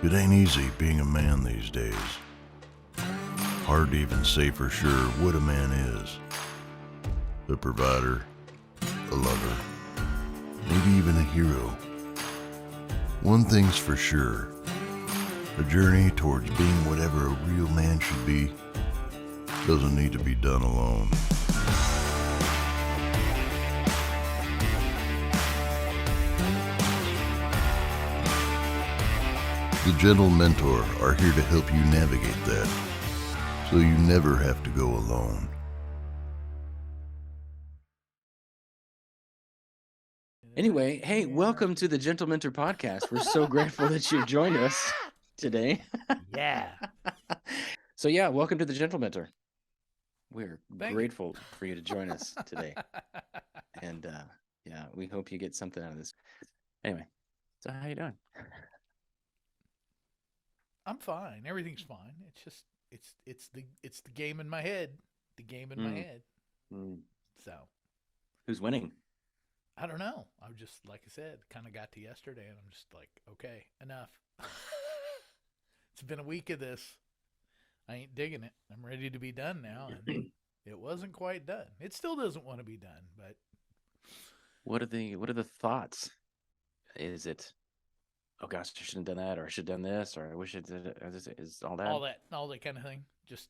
It ain't easy being a man these days. Hard to even say for sure what a man is. A provider, a lover, maybe even a hero. One thing's for sure. A journey towards being whatever a real man should be doesn't need to be done alone. The Gentlementor are here to help you navigate that, so you never have to go alone. Anyway, hey, welcome to the Gentlementor podcast. We're so grateful that you joined us today. Yeah. So yeah, welcome to the Gentlementor. We're grateful for you to join us today. And yeah, we hope you get something out of this. Anyway, so how you doing? I'm fine. Everything's fine. It's just it's the game in my head. The game in my head. So Who's winning? I don't know. I'm just, like I said, kind of got to yesterday and I'm just like, okay, enough. It's been a week of this. I ain't digging it. I'm ready to be done now. And it wasn't quite done. It still doesn't want to be done, but What are the thoughts? Is it, oh gosh, I shouldn't have done that, or I should have done this, or I wish it did it? Is all that? all that kind of thing. Just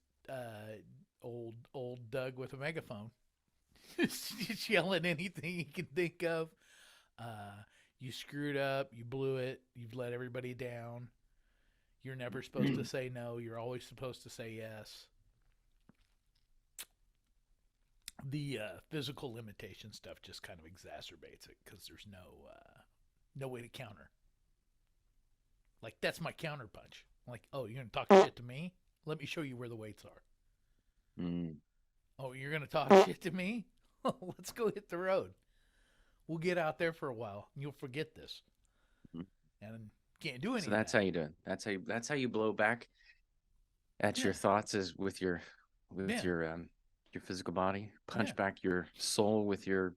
old Doug with a megaphone. Just yelling anything you can think of. You screwed up. You blew it. You've let everybody down. You're never supposed to say no. You're always supposed to say yes. The physical limitation stuff just kind of exacerbates it because there's no way to counter. Like, that's my counter punch. Like, oh, you're going to talk shit to me? Let me show you where the weights are. Oh, you're going to talk shit to me? Let's go hit the road. We'll get out there for a while, and you'll forget this. And can't do anything. So that's how you do it. That's how you blow back at your thoughts, is with your physical body. Punch back your soul with your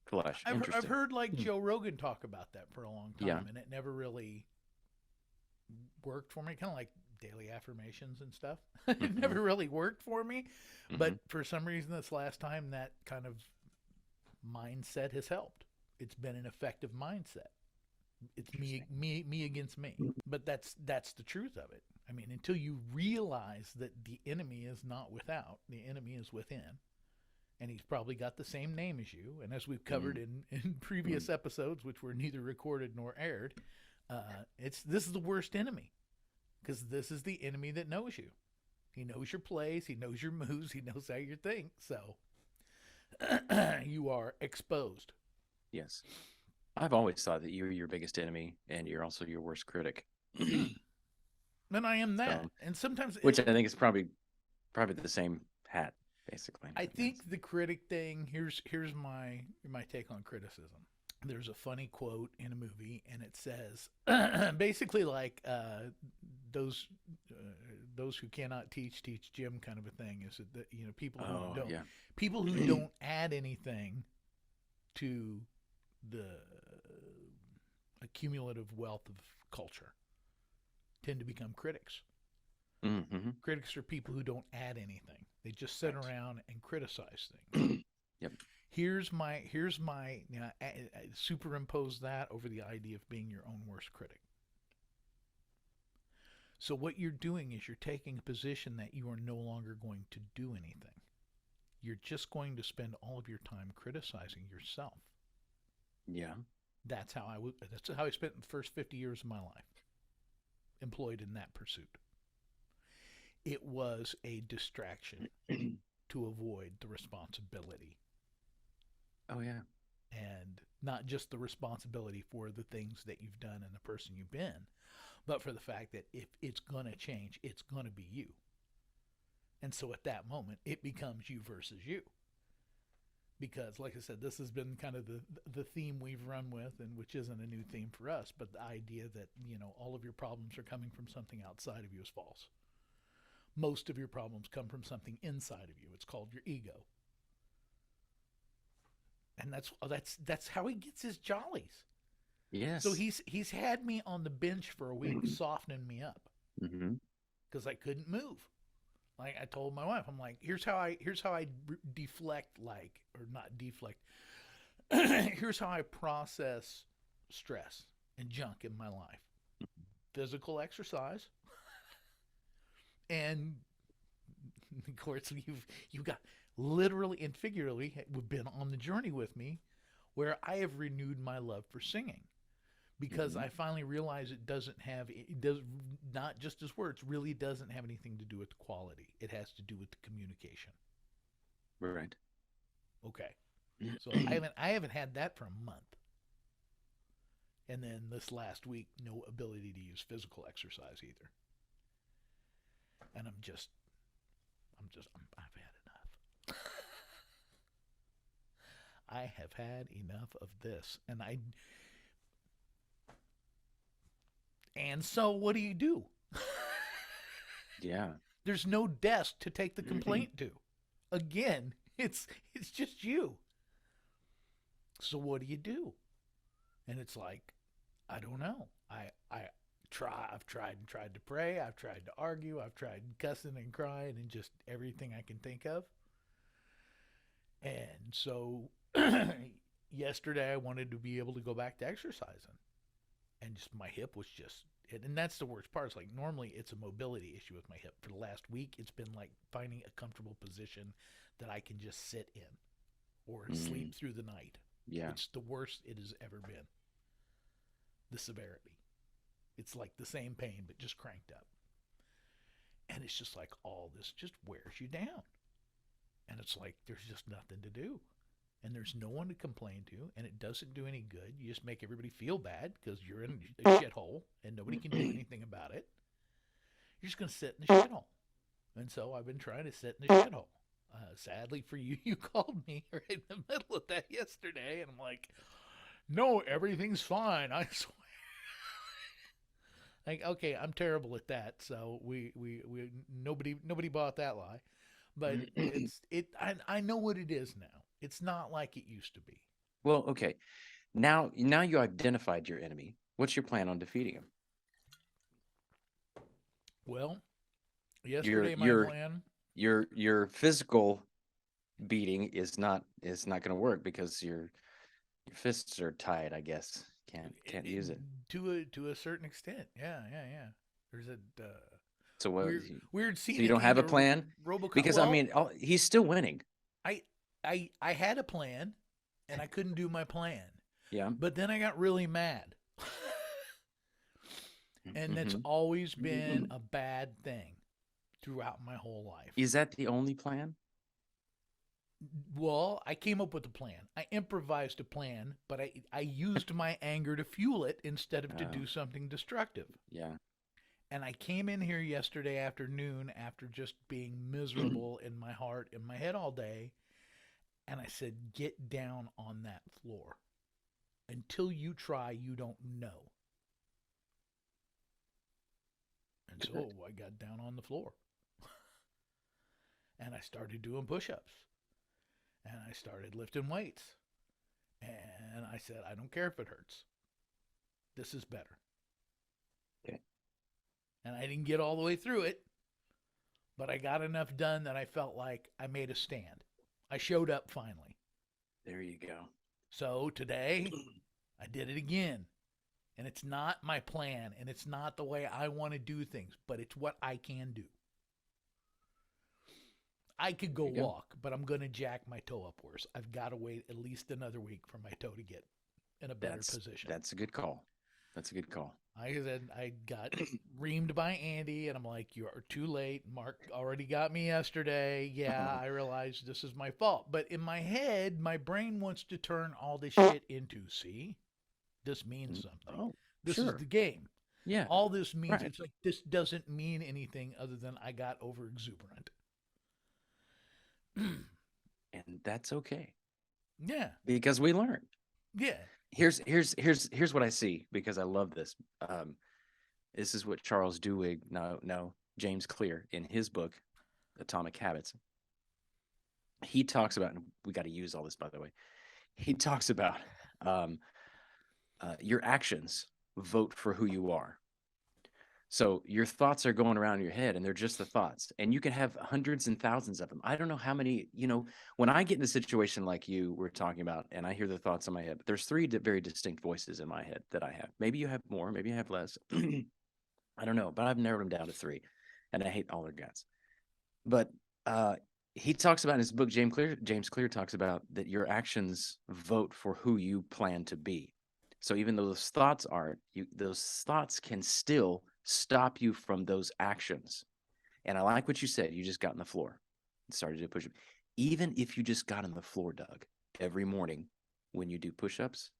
flesh. I've heard like Joe Rogan talk about that for a long time, and it never really worked for me. Kind of like daily affirmations and stuff. It never really worked for me, but for some reason this last time that kind of mindset has helped. It's been an effective mindset. It's me against me. But that's the truth of it. I mean, until you realize that the enemy is not without, the enemy is within, and he's probably got the same name as you. And as we've covered in previous episodes, which were neither recorded nor aired, this is the worst enemy. Because this is the enemy that knows you. He knows your plays. He knows your moves. He knows how you think. So you are exposed. Yes. I've always thought that you're your biggest enemy and you're also your worst critic. And I am that. And sometimes... Which I think is probably the same hat, basically. I think the critic thing, here's my take on criticism. There's a funny quote in a movie, and it says, basically like those who cannot teach Jim kind of a thing. Is that people who don't add anything to the accumulative wealth of culture tend to become critics. Critics are people who don't add anything. They just sit around and criticize things. Yep. Here's my superimpose that over the idea of being your own worst critic. So what you're doing is you're taking a position that you are no longer going to do anything. You're just going to spend all of your time criticizing yourself. Yeah. That's how I spent the first 50 years of my life, employed in that pursuit. It was a distraction to avoid the responsibility. Oh, yeah. And not just the responsibility for the things that you've done and the person you've been, but for the fact that if it's going to change, it's going to be you. And so at that moment, it becomes you versus you. Because, like I said, this has been kind of the theme we've run with, and which isn't a new theme for us, but the idea that, all of your problems are coming from something outside of you is false. Most of your problems come from something inside of you. It's called your ego. And that's how he gets his jollies. Yes. So he's had me on the bench for a week, softening me up Mm-hmm. because I couldn't move. Like I told my wife, I'm like, here's how I deflect, like, or not deflect. Here's how I process stress and junk in my life: physical exercise, and of course you've got literally and figuratively been on the journey with me, where I have renewed my love for singing. Because I finally realized it does not just as words, really doesn't have anything to do with the quality. It has to do with the communication. Right. Okay. So I haven't had that for a month. And then this last week, no ability to use physical exercise either. And I've had enough. I have had enough of this. And so what do? Yeah. There's no desk to take the complaint to. Again, it's just you. So what do? And it's like, I don't know. I've tried and tried to pray. I've tried to argue. I've tried cussing and crying and just everything I can think of. And so yesterday I wanted to be able to go back to exercising. And just my hip was just, and that's the worst part. It's like normally it's a mobility issue with my hip. For the last week, it's been like finding a comfortable position that I can just sit in or sleep through the night. Yeah. It's the worst it has ever been. The severity. It's like the same pain, but just cranked up. And it's just like all this just wears you down. And it's like there's just nothing to do. And there's no one to complain to, and it doesn't do any good. You just make everybody feel bad because you're in a shithole and nobody can do anything about it. You're just going to sit in the shithole. And so I've been trying to sit in the shithole. Sadly for you, you called me right in the middle of that yesterday, and I'm like, no, everything's fine, I swear. Like, okay, I'm terrible at that, so we nobody bought that lie. But I know what it is now. It's not like it used to be. Well, okay. Now you identified your enemy. What's your plan on defeating him? Well, yesterday my plan. Your physical beating is not going to work because your fists are tied, I guess. Can't use it. To a certain extent. Yeah. There's a So what? weird scene. So you don't have a plan? Because well, I mean, he's still winning. I had a plan, and I couldn't do my plan. Yeah. But then I got really mad. And that's always been a bad thing throughout my whole life. Is that the only plan? Well, I came up with a plan. I improvised a plan, but I used my anger to fuel it instead of to do something destructive. Yeah. And I came in here yesterday afternoon after just being miserable in my heart and my head all day. And I said, get down on that floor. Until you try, you don't know. And so I got down on the floor. And I started doing push-ups. And I started lifting weights. And I said, I don't care if it hurts. This is better. Okay. And I didn't get all the way through it. But I got enough done that I felt like I made a stand. I showed up finally. There you go. So today, I did it again. And it's not my plan, and it's not the way I want to do things, but it's what I can do. I could go walk, but I'm going to jack my toe up worse. I've got to wait at least another week for my toe to get in a better position. That's a good call. That's a good call. I got reamed by Andy, and I'm like, you're too late. Mark already got me yesterday. Yeah, I realize this is my fault. But in my head, my brain wants to turn all this shit into, see, this means something. Oh, this sure. is the game. Yeah. All this means, right. It's like, this doesn't mean anything other than I got over exuberant. And that's okay. Yeah. Because we learned. Yeah. Here's what I see, because I love this. This is what Charles Duhigg, James Clear, in his book, Atomic Habits. He talks about, and we got to use all this, by the way. He talks about your actions vote for who you are. So your thoughts are going around your head and they're just the thoughts. And you can have hundreds and thousands of them. I don't know how many, when I get in a situation like you were talking about and I hear the thoughts in my head, there's three very distinct voices in my head that I have. Maybe you have more, maybe you have less. I don't know, but I've narrowed them down to three and I hate all their guts. But he talks about in his book, James Clear talks about that your actions vote for who you plan to be. So even though those thoughts aren't, those thoughts can still stop you from those actions. And I like what you said. You just got on the floor and started to push up. Even if you just got on the floor, Doug, every morning when you do push-ups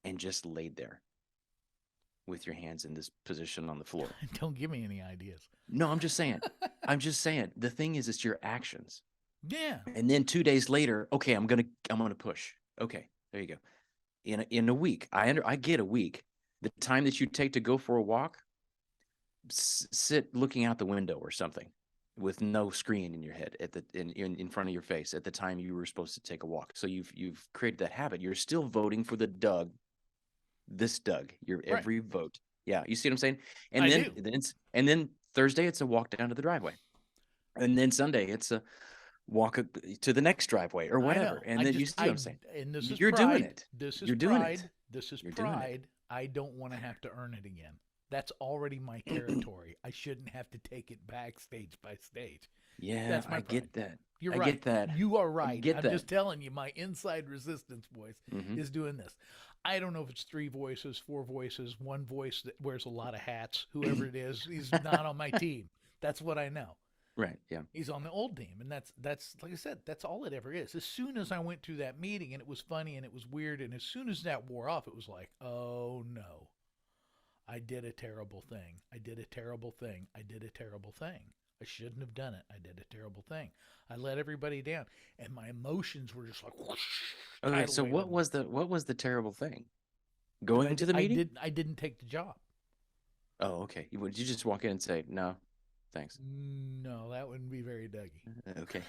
and just laid there with your hands in this position on the floor. Don't give me any ideas. No, I'm just saying. The thing is, it's your actions. Yeah. And then 2 days later, okay, I'm gonna push. Okay, there you go. In a week, I get a week. The time that you take to go for a walk, sit looking out the window or something with no screen in your head in front of your face at the time you were supposed to take a walk. So you've created that habit. You're still voting for the Doug. This Doug, your every vote. Yeah, you see what I'm saying? And then Thursday it's a walk down to the driveway. And then Sunday it's a walk to the next driveway or whatever. And then you see what I'm saying? And this is You're pride. doing it. This is You're pride. doing it. This is You're doing it. pride. I don't want to have to earn it again. That's already my territory. I shouldn't have to take it back stage by stage. Yeah, That's my I get pride. that. You're I right. get that. You are right. get that. Just telling you, my inside resistance voice is doing this. I don't know if it's 3 voices, 4 voices, 1 voice that wears a lot of hats. Whoever it is, he's not on my team. That's what I know. Right. Yeah. He's on the old team, and that's like I said, that's all it ever is. As soon as I went through that meeting, and it was funny and it was weird, and as soon as that wore off, it was like, oh no, I did a terrible thing. I did a terrible thing. I did a terrible thing. I shouldn't have done it. I did a terrible thing. I let everybody down, and my emotions were just like whoosh. Okay, so what was the terrible thing? Going to the meeting? I didn't take the job. Oh, okay. Would you just walk in and say no, thanks? No, that wouldn't be very Dougie. Okay.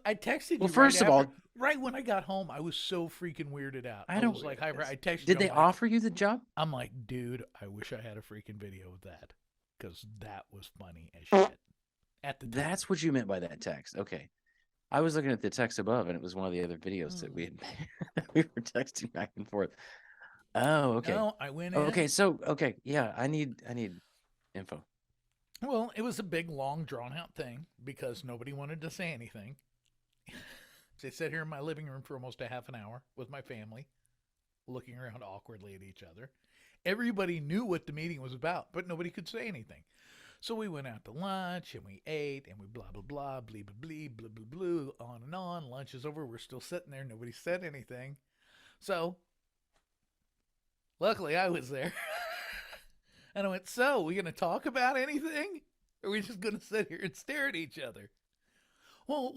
I texted you. Well, first of all, right when I got home, I was so freaking weirded out. I was like, I texted. Did they offer you the job? I'm like, dude, I wish I had a freaking video of that because that was funny as shit. At the time. That's what you meant by that text. Okay. I was looking at the text above, and it was one of the other videos that we were texting back and forth. Oh, okay. No, I went in. Okay, so yeah, I need info. Well, it was a big, long, drawn-out thing because nobody wanted to say anything. They sat here in my living room for almost a half an hour with my family, looking around awkwardly at each other. Everybody knew what the meeting was about, but nobody could say anything. So we went out to lunch, and we ate, and we blah, blah, blah, blee, blee, blee, blah, blah, blah, on and on. Lunch is over. We're still sitting there. Nobody said anything. So, luckily, I was there. And I went, so, we going to talk about anything? Or are we just going to sit here and stare at each other? Well,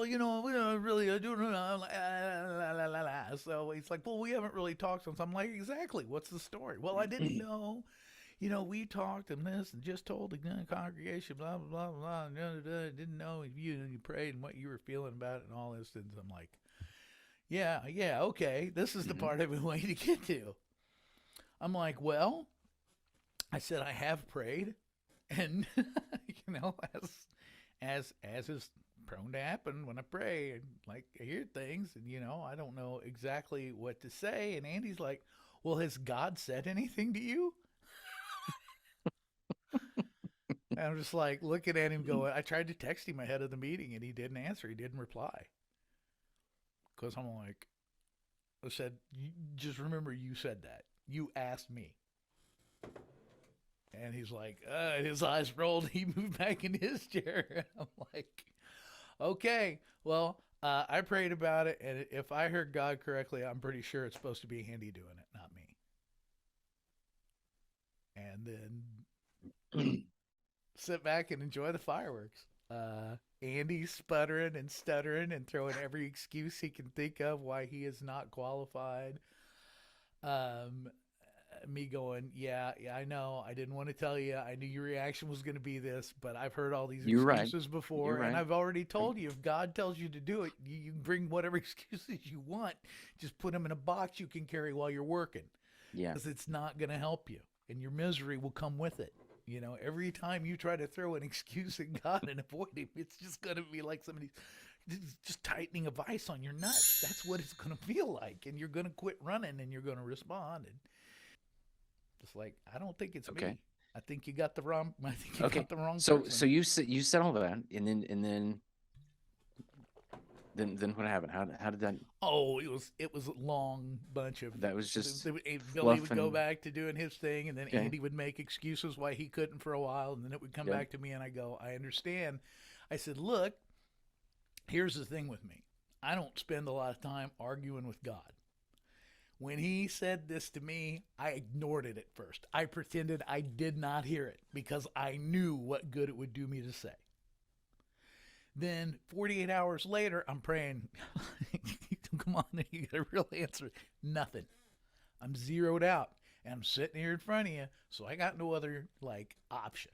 we don't really do So he's like, well, we haven't really talked since. I'm like, exactly. What's the story? Well, I didn't know. We talked and this and just told the congregation, blah, blah, blah, blah. Didn't know if you prayed and what you were feeling about it and all this. And I'm like, yeah, okay. This is the part I've been waiting to get to. I'm like, well, I said, I have prayed. And, as is prone to happen when I pray, and like I hear things and, I don't know exactly what to say. And Andy's like, well, has God said anything to you? And I'm just like looking at him going, I tried to text him ahead of the meeting and he didn't answer. He didn't reply. Because I'm like, I said, just remember you said that. You asked me. And he's like, his eyes rolled. He moved back in his chair. I'm like, okay, well, I prayed about it. And if I heard God correctly, I'm pretty sure it's supposed to be Andy doing it, not me. And then sit back and enjoy the fireworks. Andy's sputtering and stuttering and throwing every excuse he can think of why he is not qualified. me going, yeah, I know. I didn't want to tell you. I knew your reaction was going to be this, but I've heard all these You're right. excuses before, You're and right. I've already told you if God tells you to do it, you can bring whatever excuses you want. Just put them in a box you can carry while you're working, Yeah. because it's not going to help you, and your misery will come with it. You know, every time you try to throw an excuse at God and avoid Him, it's just going to be like somebody's just tightening a vice on your nuts. That's what it's going to feel like, and you're going to quit running, and you're going to respond, and just like, I don't think it's Okay. me. I think you got the wrong. I think you Okay. got the wrong So person. you said all that, and then what happened? How did that? Oh, it was a long bunch of. That was just Billy fluff would go and back to doing his thing, and then okay. Andy would make excuses why he couldn't for a while, and then it would come Yep. back to me, and I go, I understand. I said, look, here's the thing with me. I don't spend a lot of time arguing with God. When he said this to me, I ignored it at first. I pretended I did not hear it because I knew what good it would do me to say. Then 48 hours later, I'm praying, come on, you got a real answer. Nothing. I'm zeroed out, and I'm sitting here in front of you, so I got no other option.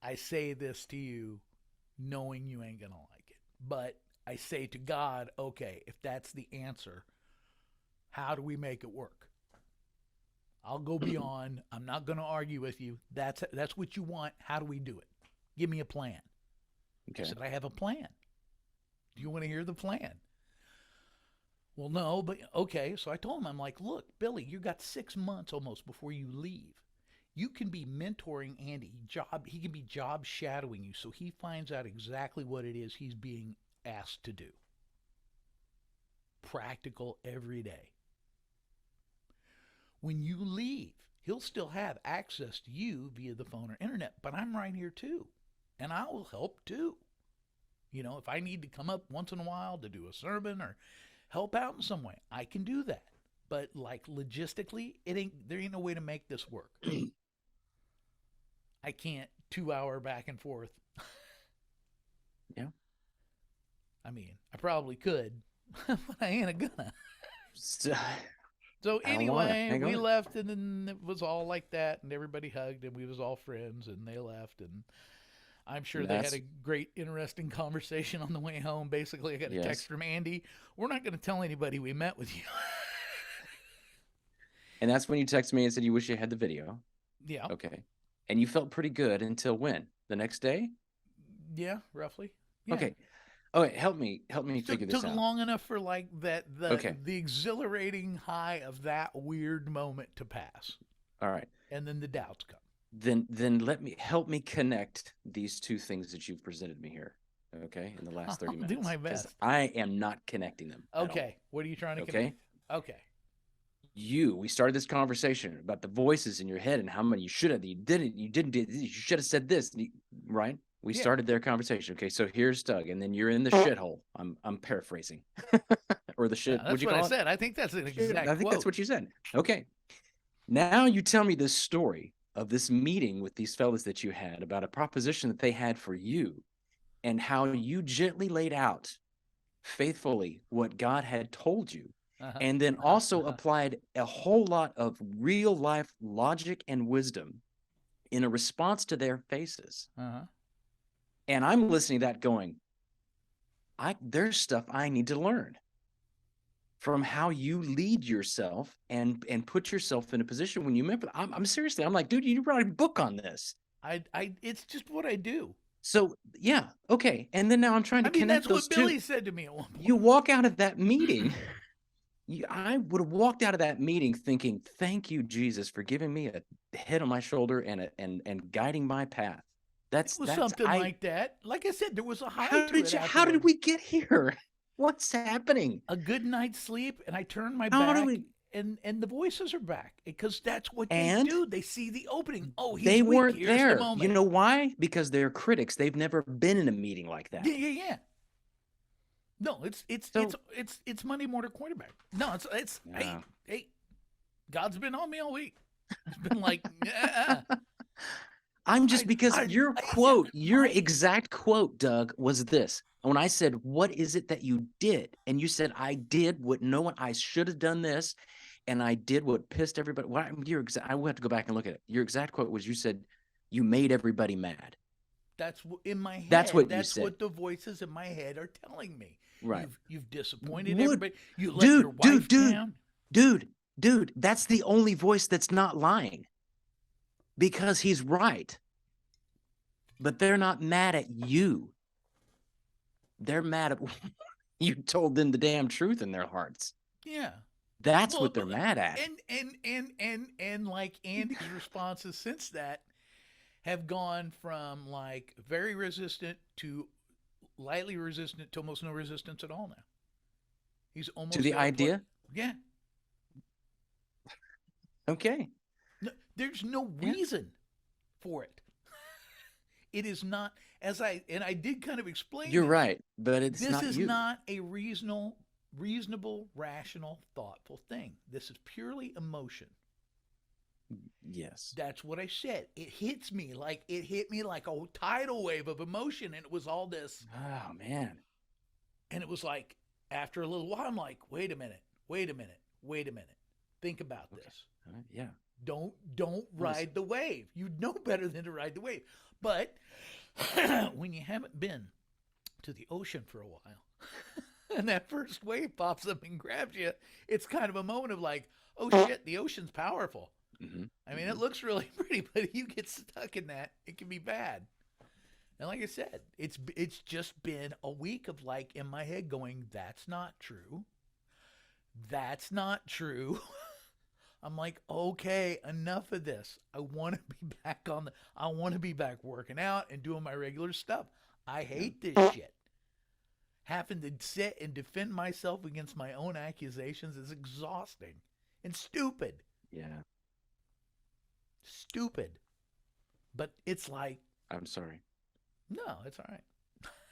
I say this to you knowing you ain't going to like it. But I say to God, okay, if that's the answer, how do we make it work? I'll go beyond. I'm not going to argue with you. That's what you want. How do we do it? Give me a plan. Okay. I said, I have a plan. Do you want to hear the plan? Well, no, but okay. So I told him, I'm like, look, Billy, you got 6 months almost before you leave. You can be mentoring Andy. He can be job shadowing you, so he finds out exactly what it is he's being asked to do. Practical every day. When you leave, he'll still have access to you via the phone or internet, but I'm right here too, and I will help too. You know, if I need to come up once in a while to do a sermon or help out in some way, I can do that. But logistically, there ain't no way to make this work. I can't 2-hour back and forth. Yeah. I mean, I probably could, but I ain't gonna. So I don't anyway, wanna. we left, and then it was all like that, and everybody hugged, and we was all friends, and they left, and I'm sure they had a great, interesting conversation on the way home. Basically, I got a text from Andy. We're not going to tell anybody we met with you. And that's when you texted me and said you wish you had the video. Yeah. Okay. And you felt pretty good until when? The next day? Yeah, roughly. Yeah. Okay. Okay, help me figure this out. Took long enough for the exhilarating high of that weird moment to pass. All right. And then the doubts come. Then help me connect these two things that you've presented me here. Okay, in the last 30 minutes. I'll do my best. I am not connecting them. Okay. What are you trying to connect? Okay. We started this conversation about the voices in your head and how many you should have, you didn't do this, you should have said this, right? We started their conversation. Okay, so here's Doug, and then you're in the shithole. I'm paraphrasing, or the shit. Yeah, that's what I said. I think that's an exact. I think that's what you said. Okay, now you tell me this story of this meeting with these fellas that you had about a proposition that they had for you, and how you gently laid out faithfully what God had told you. And then also applied a whole lot of real life logic and wisdom in a response to their faces. And I'm listening to that going, there's stuff I need to learn from how you lead yourself and put yourself in a position when you remember. I'm seriously, I'm like, dude, you wrote a book on this. It's just what I do. So yeah, okay. And then now I'm trying to connect those two. That's what Billy said to me at one point. You walk out of that meeting. I would have walked out of that meeting thinking, thank you, Jesus, for giving me a head on my shoulder and guiding my path. That's something like that. Like I said, there was a high to it. How did we get here? What's happening? A good night's sleep, and I turned my back, and the voices are back because that's what they do. They see the opening. Oh, he's weak. Weren't Here's there. The moment. You know why? Because they're critics. They've never been in a meeting like that. Yeah. No, it's Monday morning quarterback. No, it's hey, God's been on me all week. It's been like, yeah. I'm just because your exact quote, Doug, was this. When I said, what is it that you did? And you said, I did what I should have done this. and I did what pissed everybody. I will have to go back and look at it. Your exact quote was, you said, you made everybody mad. That's in my head. That's what you That's said. what the voices in my head are telling me. Right. You've disappointed everybody. You let your wife down. Dude, that's the only voice that's not lying. Because he's right. But they're not mad at you. They're mad at you told them the damn truth in their hearts. Yeah. That's what they're mad at. And like Andy's responses since that have gone from like very resistant to lightly resistant to almost no resistance at all now. He's almost to the idea? Yeah. Okay. No, there's no reason for it. It is not, I did kind of explain. You're right, but this is not a reasonable, rational, thoughtful thing. This is purely emotion. Yes. That's what I said. It hit me like a tidal wave of emotion, and it was all this. Oh man. And it was like after a little while, I'm like, wait a minute. Think about this. Yeah. Don't ride the wave. You know better than to ride the wave. But when you haven't been to the ocean for a while, and that first wave pops up and grabs you, it's kind of a moment of like, oh shit, the ocean's powerful. Mm-hmm. I mean, it looks really pretty, but if you get stuck in that, it can be bad. And like I said, it's just been a week of like in my head going, that's not true. That's not true. I'm like, okay, enough of this. I want to be back working out and doing my regular stuff. I hate this shit. Having to sit and defend myself against my own accusations is exhausting and stupid. Yeah. Stupid. But it's like, I'm sorry. No, it's all right.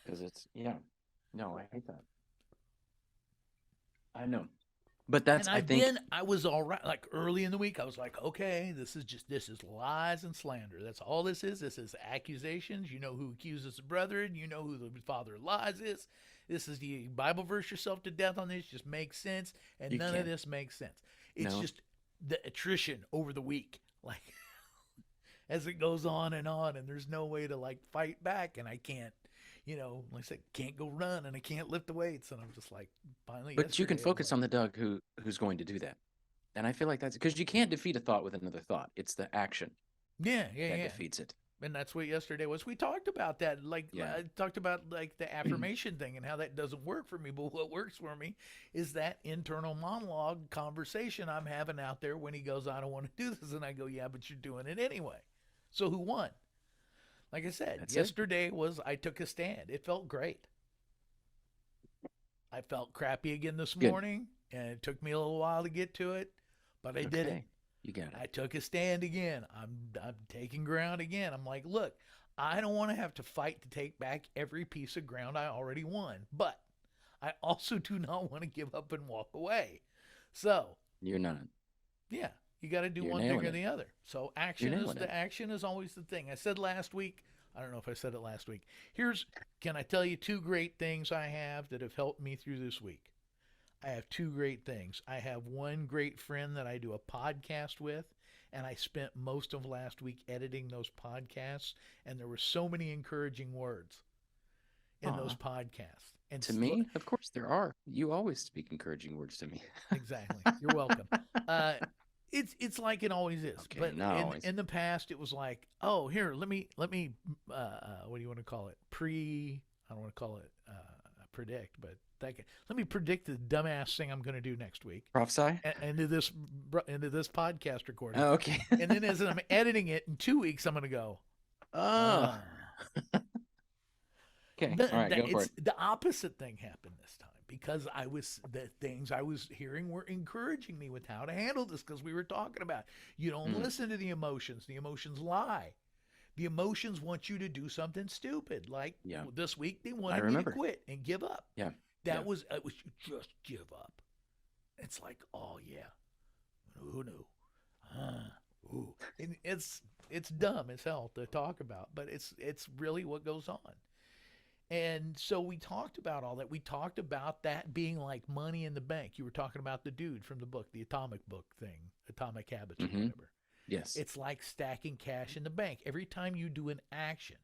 Because no, I hate that. I know. But that's, I was all right. Like early in the week, I was like, okay, this is lies and slander. That's all this is. This is accusations. You know who accuses the brethren. You know who the father of lies is. This is the Bible verse yourself to death on this. Just makes sense. And none of this makes sense. It's just the attrition over the week. Like, as it goes on, and there's no way to like fight back. And I can't. Like I said, can't go run and I can't lift the weights. And I'm just like, finally. But you can focus on the Doug who's going to do that. And I feel like that's because you can't defeat a thought with another thought. It's the action. That defeats it. And that's what yesterday was. We talked about that. Like, I talked about like the affirmation thing and how that doesn't work for me. But what works for me is that internal monologue conversation I'm having out there when he goes, I don't want to do this. And I go, yeah, but you're doing it anyway. So who won? Like I said, yesterday I took a stand. It felt great. I felt crappy again this morning, and it took me a little while to get to it, but I did it. You got it. I took a stand again. I'm taking ground again. I'm like, look, I don't want to have to fight to take back every piece of ground I already won, but I also do not want to give up and walk away. So you're not. Yeah. You got to do one thing or the other. So action is always the thing. I said last week, I don't know if I said it last week. Can I tell you 2 great things I have that have helped me through this week? I have 2 great things. I have one great friend that I do a podcast with, and I spent most of last week editing those podcasts, and there were so many encouraging words in those podcasts. And to me, of course there are. You always speak encouraging words to me. Exactly. You're welcome. It's like it always is. Okay, but in the past, it was like, oh, here, let me, what do you want to call it? I don't want to call it predict, but let me predict the dumbass thing I'm going to do next week. Prophesy? Into this podcast recording. Oh, okay. And then as I'm editing it in 2 weeks, I'm going to go, oh. Okay, all right, go for it. The opposite thing happened this time. Because the things I was hearing were encouraging me with how to handle this, because we were talking about, you don't listen to the emotions. The emotions lie. The emotions want you to do something stupid. Like this week, they wanted me to quit and give up. Yeah. That was you just give up. It's like, oh yeah. Who knew? Ooh. And it's dumb as hell to talk about, but it's really what goes on. And so we talked about all that. We talked about that being like money in the bank. You were talking about the dude from the book, the Atomic book thing, Atomic Habits or whatever. Yes. It's like stacking cash in the bank. Every time you do an action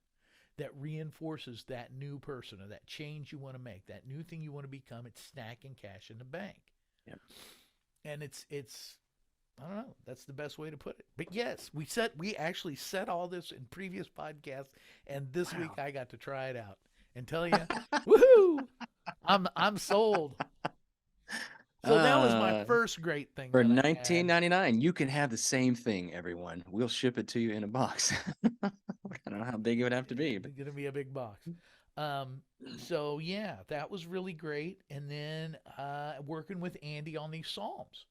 that reinforces that new person or that change you want to make, that new thing you want to become, it's stacking cash in the bank. Yep. And it's I don't know, that's the best way to put it. But yes, we actually said all this in previous podcasts, and this week I got to try it out and tell you, woohoo! I'm sold. So that was my first great thing. For $19.99, you can have the same thing, everyone. We'll ship it to you in a box. I don't know how big it would have to be, but it's gonna be a big box. So yeah, that was really great. And then working with Andy on these Psalms.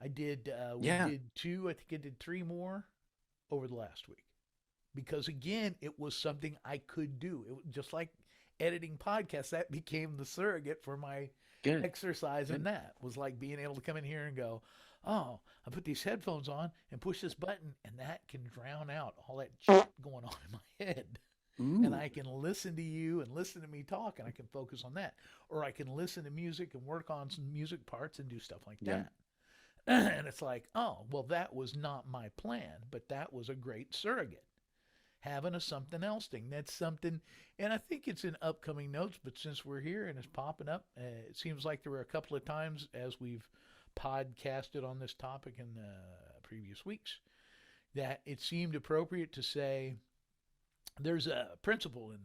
I did we did 2, I think I did 3 more over the last week. Because again, it was something I could do. It was just like editing podcasts, that became the surrogate for my exercise. And that was like being able to come in here and go, oh, I put these headphones on and push this button, and that can drown out all that shit going on in my head. Ooh. And I can listen to you and listen to me talk, and I can focus on that. Or I can listen to music and work on some music parts and do stuff like that. And it's like, oh, well, that was not my plan, but that was a great surrogate. Having a something else thing. That's something, and I think it's in upcoming notes, but since we're here and it's popping up, it seems like there were a couple of times as we've podcasted on this topic in the previous weeks that it seemed appropriate to say there's a principle in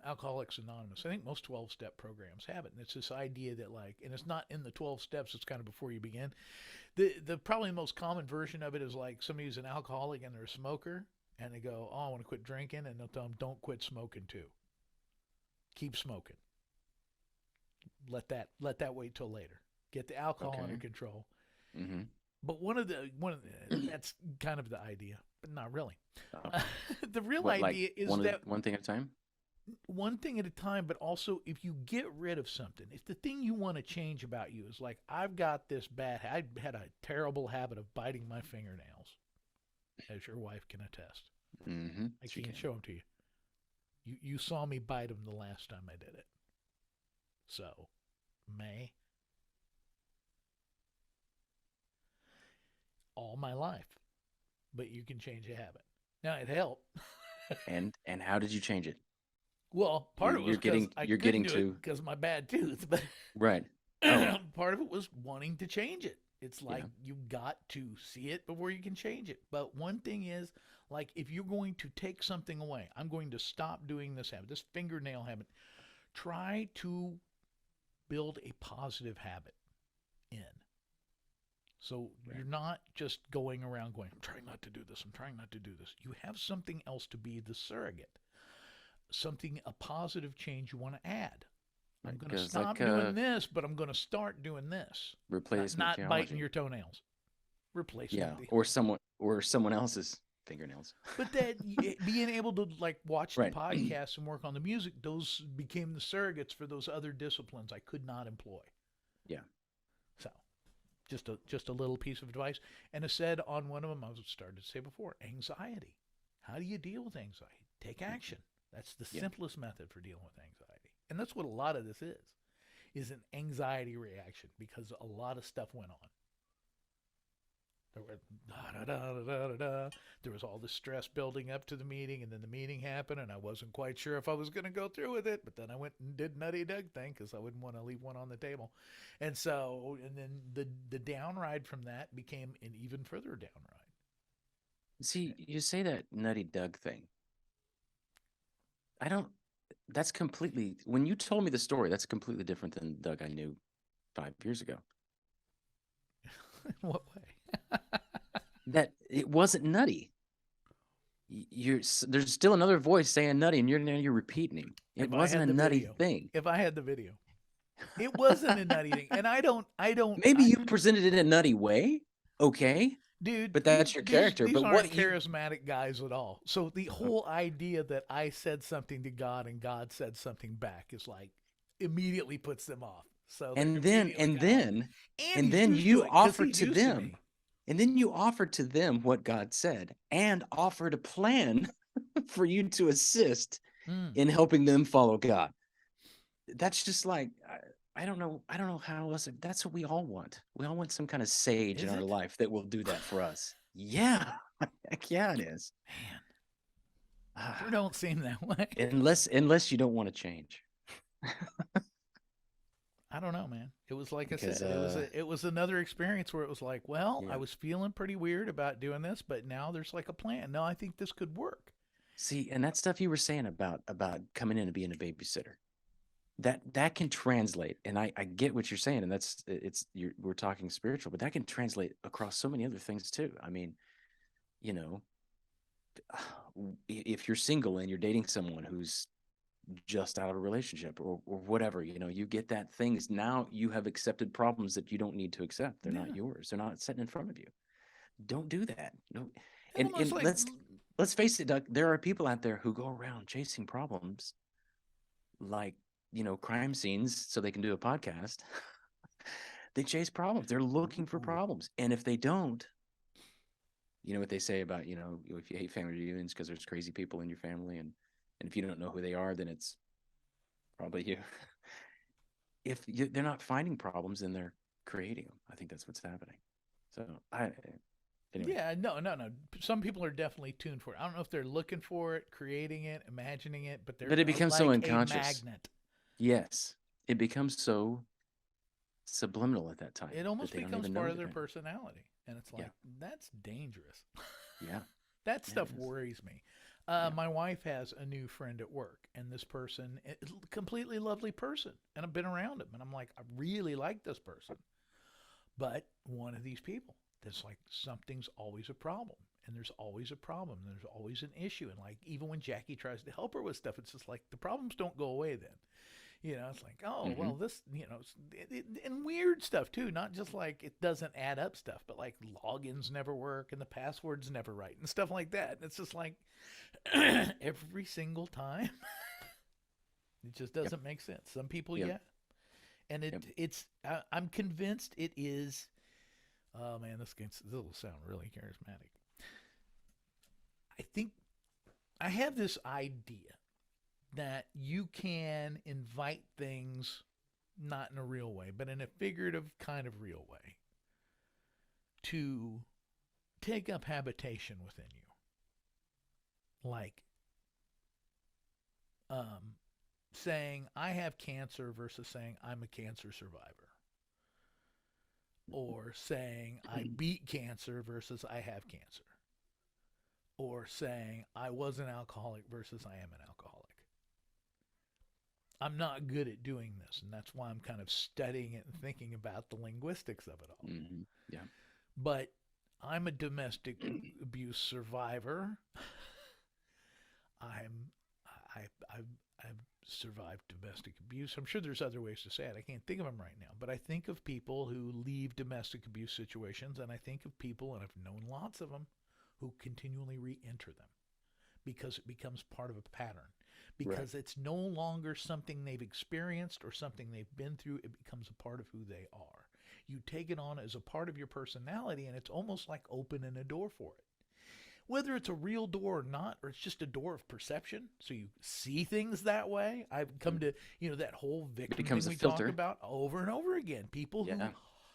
Alcoholics Anonymous. I think most 12-step programs have it, and it's this idea that like, and it's not in the 12 steps, it's kind of before you begin. The probably the most common version of it is like somebody who's an alcoholic and they're a smoker, and they go, oh, I want to quit drinking, and they'll tell them, don't quit smoking too. Keep smoking. Let that wait till later. Get the alcohol under control. Mm-hmm. But one of the that's kind of the idea, but not really. The real idea is that one thing at a time. One thing at a time, but also if you get rid of something, if the thing you want to change about you is like, I've got this bad, I had a terrible habit of biting my fingernails, as your wife can attest. Mm-hmm. I can't show them to you. You saw me bite them the last time I did it. So, May. All my life. But you can change a habit. Now, it helped. And how did you change it? Well, part of it was because my bad tooth. But right. Part of it was wanting to change it. It's like you got to see it before you can change it. But one thing is, like, if you're going to take something away, I'm going to stop doing this habit, this fingernail habit. Try to build a positive habit in. So you're not just going around going, I'm trying not to do this, I'm trying not to do this. You have something else to be the surrogate. Something, a positive change you want to add. I'm going to stop doing this, but I'm going to start doing this. Replacement not theology. Biting your toenails. Replacement. Yeah, or someone else's fingernails. But that being able to like watch the podcast and work on the music, those became the surrogates for those other disciplines I could not employ. Yeah. So, just a little piece of advice. And I said on one of them, I was started to say before, anxiety. How do you deal with anxiety? Take action. That's the simplest method for dealing with anxiety. And that's what a lot of this is an anxiety reaction because a lot of stuff went on. There was all this stress building up to the meeting, and then the meeting happened, and I wasn't quite sure if I was going to go through with it, but then I went and did Nutty Doug thing because I wouldn't want to leave one on the table. And then the down ride from that became an even further down ride. See, you say that Nutty Doug thing. That's completely, when you told me the story, that's completely different than Doug I knew 5 years ago. In what way? That it wasn't nutty. There's still another voice saying nutty, and you're repeating him. It wasn't a nutty thing. If I had the video, it wasn't a nutty thing. And I don't. Maybe you presented it in a nutty way. Okay. Dude, but that's your character. These but aren't what charismatic guys at all. So the whole idea that I said something to God and God said something back is like immediately puts them off. So and then you offer to them, and then you offer to them what God said, and offered a plan for you to assist in helping them follow God. That's just like, I don't know. I don't know how else. That's what we all want. We all want some kind of sage Is in our it? life that will do that for us. Yeah. Heck yeah, it is. Man, sure don't seem that way. Unless you don't want to change. I don't know, man. It was like Because, I said, it was another experience where it was like, well, yeah. I was feeling pretty weird about doing this, but now there's like a plan. No, I think this could work. See, and that stuff you were saying about coming in and being a babysitter, that can translate, and I get what you're saying, and we're talking spiritual, but that can translate across so many other things too. I mean, you know, if you're single and you're dating someone who's just out of a relationship or whatever, you get that things. Now you have accepted problems that you don't need to accept. They're not yours. They're not sitting in front of you. Don't do that. No. And Like, let's face it, Doug, there are people out there who go around chasing problems like, crime scenes so they can do a podcast. They chase problems. They're looking for problems. And if they don't, you know what they say about, if you hate family reunions because there's crazy people in your family, and if you don't know who they are, then it's probably you. They're not finding problems, then they're creating them. I think that's what's happening. So anyway. Yeah, no. Some people are definitely tuned for it. I don't know if they're looking for it, creating it, imagining it, but it becomes like so unconscious. a magnet. Yes, it becomes so subliminal at that time. It almost becomes part of their personality, and it's like, that's dangerous. Yeah. That stuff worries me. My wife has a new friend at work, and this person is a completely lovely person, and I've been around him, and I'm like, I really like this person. But one of these people, that's like, something's always a problem, and there's always a problem, and there's always an issue. And like, even when Jackie tries to help her with stuff, it's just like, the problems don't go away then. It's like, well, this, and weird stuff too, not just like it doesn't add up stuff, but like logins never work and the password's never right and stuff like that. And it's just like every single time, it just doesn't make sense. Some people, and it's, I'm convinced it is. Oh man, this will sound really charismatic. I think I have this idea that you can invite things not in a real way, but in a figurative kind of real way to take up habitation within you. Like saying I have cancer versus saying I'm a cancer survivor. Or saying I beat cancer versus I have cancer. Or saying I was an alcoholic versus I am an alcoholic. I'm not good at doing this, and that's why I'm kind of studying it and thinking about the linguistics of it all. Mm-hmm. Yeah. But I'm a domestic abuse survivor. I've survived domestic abuse. I'm sure there's other ways to say it. I can't think of them right now. But I think of people who leave domestic abuse situations, and I think of people, and I've known lots of them, who continually re-enter them because it becomes part of a pattern. Because it's no longer something they've experienced or something they've been through. It becomes a part of who they are. You take it on as a part of your personality, and it's almost like opening a door for it. Whether it's a real door or not, or it's just a door of perception, so you see things that way. I've come to, that whole victim thing we talk about over and over again. People who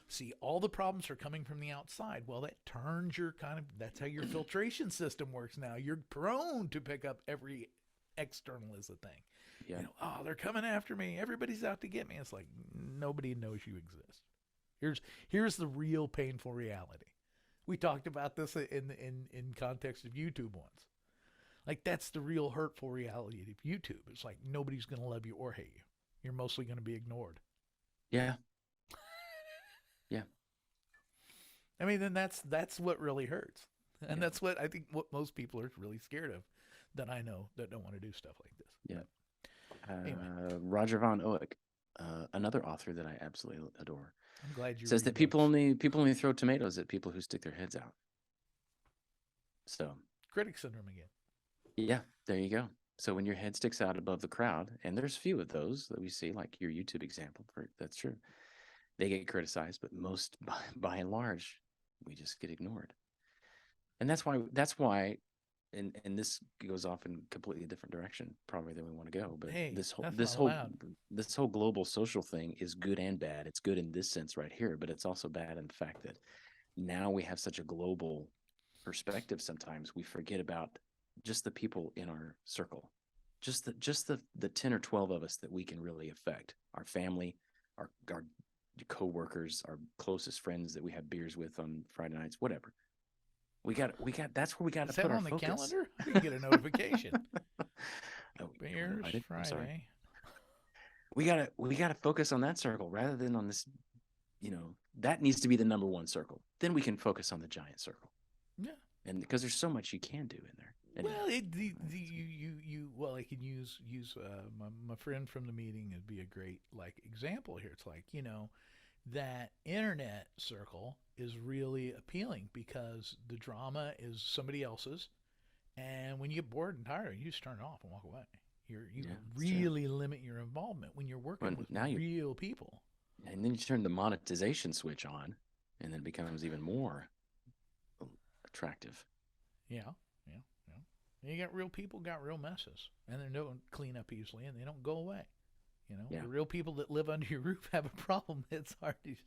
see all the problems are coming from the outside. Well, that turns your that's how your filtration system works now. You're prone to pick up every external is a thing. Yeah. They're coming after me. Everybody's out to get me. It's like nobody knows you exist. Here's the real painful reality. We talked about this in context of YouTube once. Like that's the real hurtful reality of YouTube. It's like nobody's going to love you or hate you. You're mostly going to be ignored. Yeah. Yeah. I mean, then that's what really hurts. And that's what I think what most people are really scared of. That I know that don't want to do stuff like this. Yeah. Anyway. Roger Von Oeck, another author that I absolutely adore, I'm glad you says that people only throw tomatoes at people who stick their heads out. So critic syndrome again. Yeah, there you go. So when your head sticks out above the crowd, and there's few of those that we see, like your YouTube example, that's true. They get criticized, but most by and large, we just get ignored. And that's why and this goes off in completely different direction probably than we want to go, but Hey, this whole that's this not whole allowed. this whole global social thing is good and bad. It's good in this sense right here, but it's also bad in the fact that now we have such a global perspective. Sometimes we forget about just the people in our circle, just the 10 or 12 of us that we can really affect: our family, our co-workers, our closest friends that we have beers with on Friday nights, whatever. We got that's where we got to Is that put our on the focus. calendar? I didn't get a notification. Oh, Beers I'm sorry. Friday. We gotta focus on that circle rather than on this. That needs to be the number one circle. Then we can focus on the giant circle. Yeah. And because there's so much you can do in there. Anyway, Well, I can use my friend from the meeting. It'd be a great example here. It's that internet circle is really appealing because the drama is somebody else's, and when you get bored and tired, you just turn it off and walk away. You really limit your involvement when you're working with real people. And then you turn the monetization switch on, and then it becomes even more attractive. Yeah. You got real people, got real messes, and they don't clean up easily, and they don't go away. The real people that live under your roof have a problem. It's hard to just.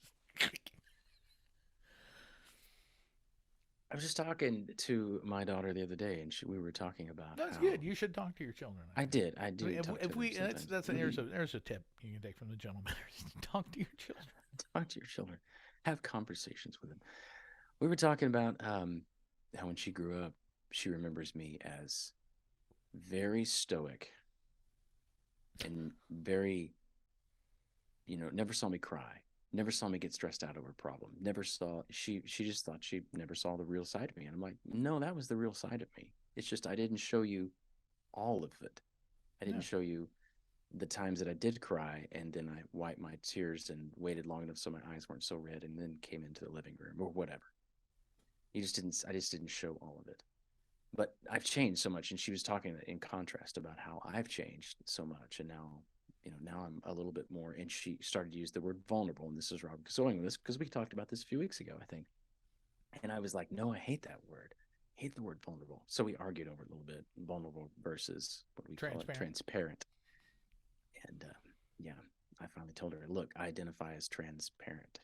I was just talking to my daughter the other day, and we were talking about. That's good. You should talk to your children. I do. There's a tip you can take from the gentleman. Talk to your children. Talk to your children. Have conversations with them. We were talking about how when she grew up, she remembers me as very stoic and very, never saw me cry, never saw me get stressed out over a problem, she just thought she never saw the real side of me. And I'm like, no, that was the real side of me. It's just I didn't show you all of it. I didn't show you the times that I did cry, and then I wiped my tears and waited long enough so my eyes weren't so red, and then came into the living room or whatever. I just didn't show all of it. But I've changed so much, and she was talking in contrast about how I've changed so much, and now I'm a little bit more. And she started to use the word vulnerable, and this is where I'm going with this because we talked about this a few weeks ago, I think. And I was like, no, I hate that word. I hate the word vulnerable. So we argued over it a little bit: vulnerable versus what we call it, transparent. And I finally told her, look, I identify as transparent.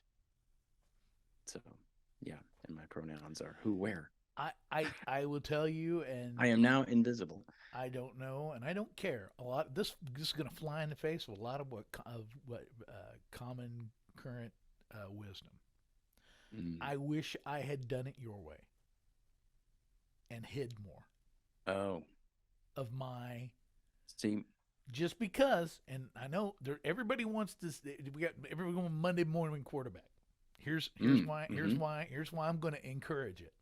So and my pronouns are who, where. I will tell you, and I am now invisible. I don't know, and I don't care. A lot. This is going to fly in the face of a lot of what common current wisdom. I wish I had done it your way and hid more. Oh, of my. See, just because, and I know everybody wants this. We got everyone going Monday morning quarterback. Here's why I'm going to encourage it.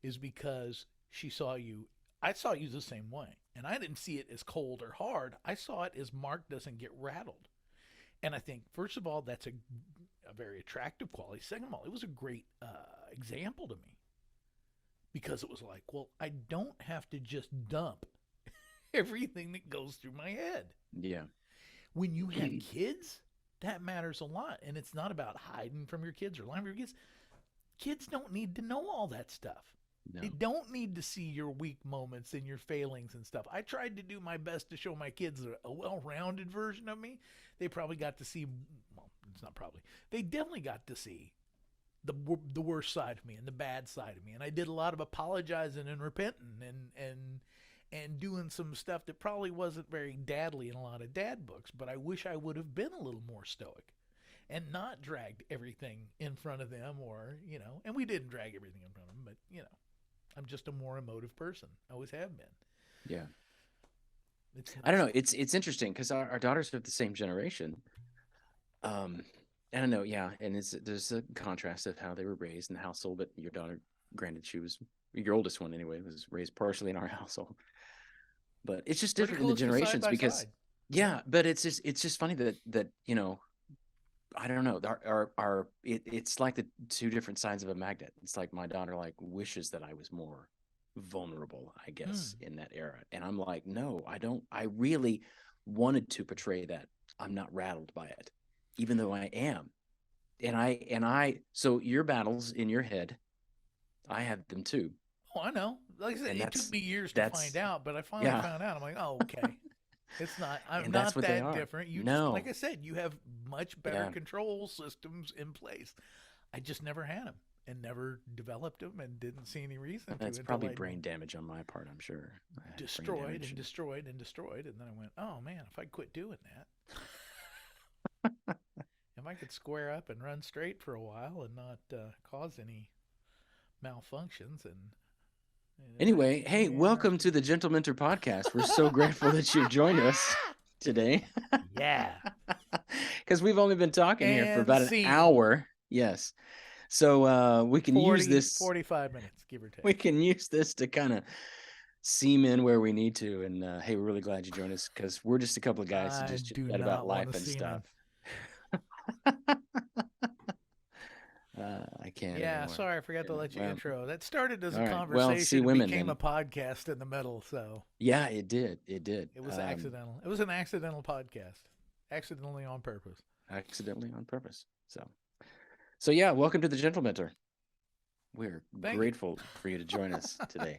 Is because she saw you. I saw you the same way, and I didn't see it as cold or hard. I saw it as Mark doesn't get rattled, and I think first of all that's a very attractive quality. Second of all, it was a great example to me because it was like, well, I don't have to just dump everything that goes through my head. Yeah. When you have kids, that matters a lot, and it's not about hiding from your kids or lying for your kids. Kids don't need to know all that stuff. No. They don't need to see your weak moments and your failings and stuff. I tried to do my best to show my kids a well-rounded version of me. They probably got to see, well, it's not probably, they definitely got to see the worst side of me and the bad side of me. And I did a lot of apologizing and repenting and doing some stuff that probably wasn't very dadly in a lot of dad books, but I wish I would have been a little more stoic and not dragged everything in front of them and we didn't drag everything in front of them, but I'm just a more emotive person. I always have been. Yeah. I don't know. It's interesting because our daughters are the same generation. I don't know. Yeah. And there's a contrast of how they were raised in the household, but your daughter, granted, she was your oldest one anyway, was raised partially in our household, but it's just different in the generations because but it's just funny that, I don't know. It's like the two different sides of a magnet. It's like my daughter wishes that I was more vulnerable, I guess, in that era. And I'm like, no, I don't. I really wanted to portray that I'm not rattled by it, even though I am. And so your battles in your head, I have them too. Oh, I know. Like I said, And it took me years to find out, but I finally yeah. found out. I'm like, oh, okay. It's not. I'm And that's not what they that are. different. You No. just, like I said, you have much better Yeah. control systems in place. I just never had them and never developed them and didn't see any reason to. That's until probably I brain damage on my part, I'm sure. I had brain destroyed damage. and destroyed and destroyed, and then I went, oh man, if I quit doing that, if I could square up and run straight for a while and not cause any malfunctions and. Anyway, hey, welcome to the Gentlementor podcast. We're so grateful that you joined us today. Yeah. Because we've only been talking here for And about an scene. hour. Yes. So we can use this 45 minutes, give or take. We can use this to kind of seam in where we need to. And hey, we're really glad you joined us because we're just a couple of guys who just chat about life and stuff. I can't. Yeah, anymore. sorry, I forgot to let you intro. That started as a right. conversation Well, see and women, became then. a podcast in the middle. So yeah, it did. It did. It was accidental. It was an accidental podcast, accidentally on purpose. Accidentally on purpose. So yeah, welcome to the Gentlementor. We're grateful for you to join us today.